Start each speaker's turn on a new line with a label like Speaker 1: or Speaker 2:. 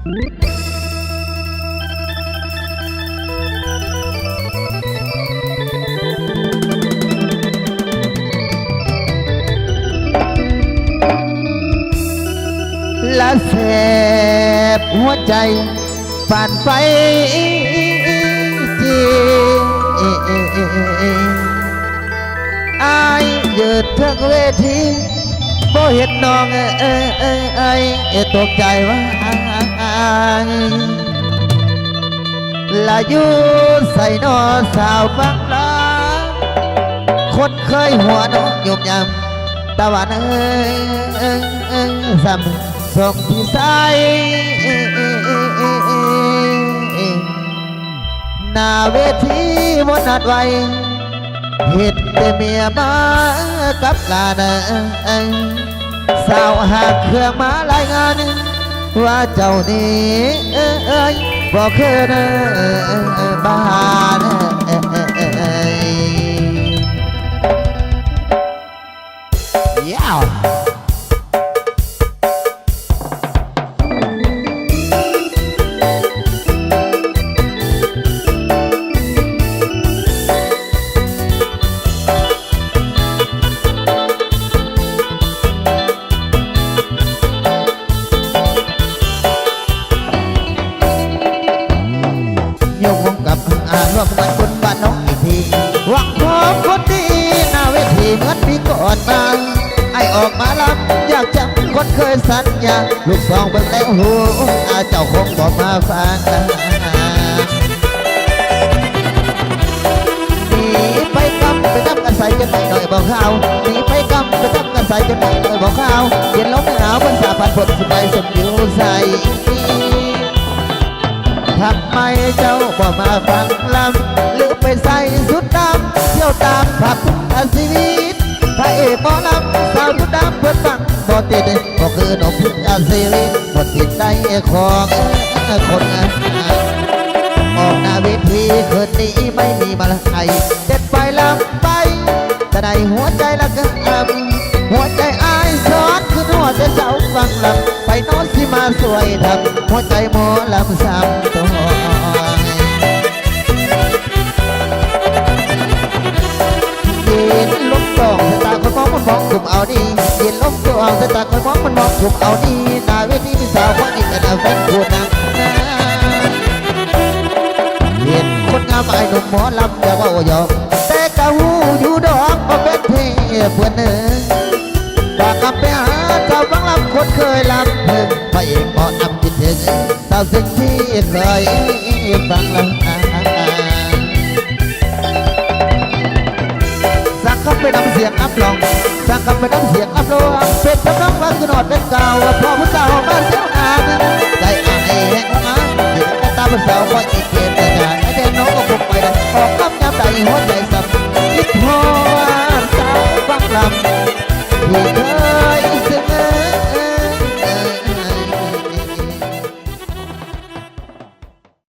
Speaker 1: ละแสบหัวใจผ่านไปจีอายยืดทั้งเวทีบ่เห็นน้องตกใจว่าอายละอยู่ใส่นอสาวบังลาคนเคยหัวน้องยมยำตะวันซ้ำส่งที่ใส่หน้าเวทีบนนัดไว้เหตุแต่เมียมากับลานสาวหากเครื่องมารายงานว่าเจ้านี้บอกเคยบ้านยาวร่วมกันบนบ้านน้องอีกทีหวังพบคนดีหน้าเวทีเหมือนปีก่อนมาไอออกมาลำอยากจำคนเคยสัญญาลูกสองเบิ่งแล้วหูเจ้าคงบอกมาฟังหนีไปกำกันใส่จนไม่หน่อยบอกข่าวหนีไปกำกันใส่จนไม่หน่อยบอกข่าวเย็นลมหนาวบนสาพันฝนสบายสมอยู่ใส่ทำไมเจ้าบอกมาฟังลำหรือไปใส่สุดดำเที่ยวตามผับชีวิตพระเอกหมอลำสาวสุดดำเพื่อนฟังบ่ติดก็คือนกพิษชีวิตบ่ติดใจของคนออกหน้าเวทีคืนนี้ไม่มีมาละไอเด็ดไปลำไปแต่ในหัวใจละก็หัวใจอายซ้อนคือหัวใจเจ้าฟังลำไปโน้นที่มาสวยทำหัวใจหมอลำซ้ำตัวยินลมตองสตาคนมองมันมองกลุ่มเอาดียินลมตองสตาคนมองมันมองกลุ่มเอาดีหน้าเวทีมีสาวคนอีกแต่แฟนพูดนักเห็นคนงามไอ้หนุ่มหมอลำอย่าว่าหยอกแต่กะหูอยู่ดอกก็เป็นเทพเพื่อนเนื้อฝากกลับไปหาสาวฟังลำคนเคยลำเพิ่งพระเอกหมอนำจิตถึงสาวสิ่งที่เคยฟังลำสักคำไปนำเสียงอัพลองสักคำไปนำเสียงอัพโลเป็นกำลังว่าสนอดเป็นเก่าพ่อผู้สาวบ้านเจ้านางใจอายแห่งงานเห็นตาผู้สาวก็อีกเก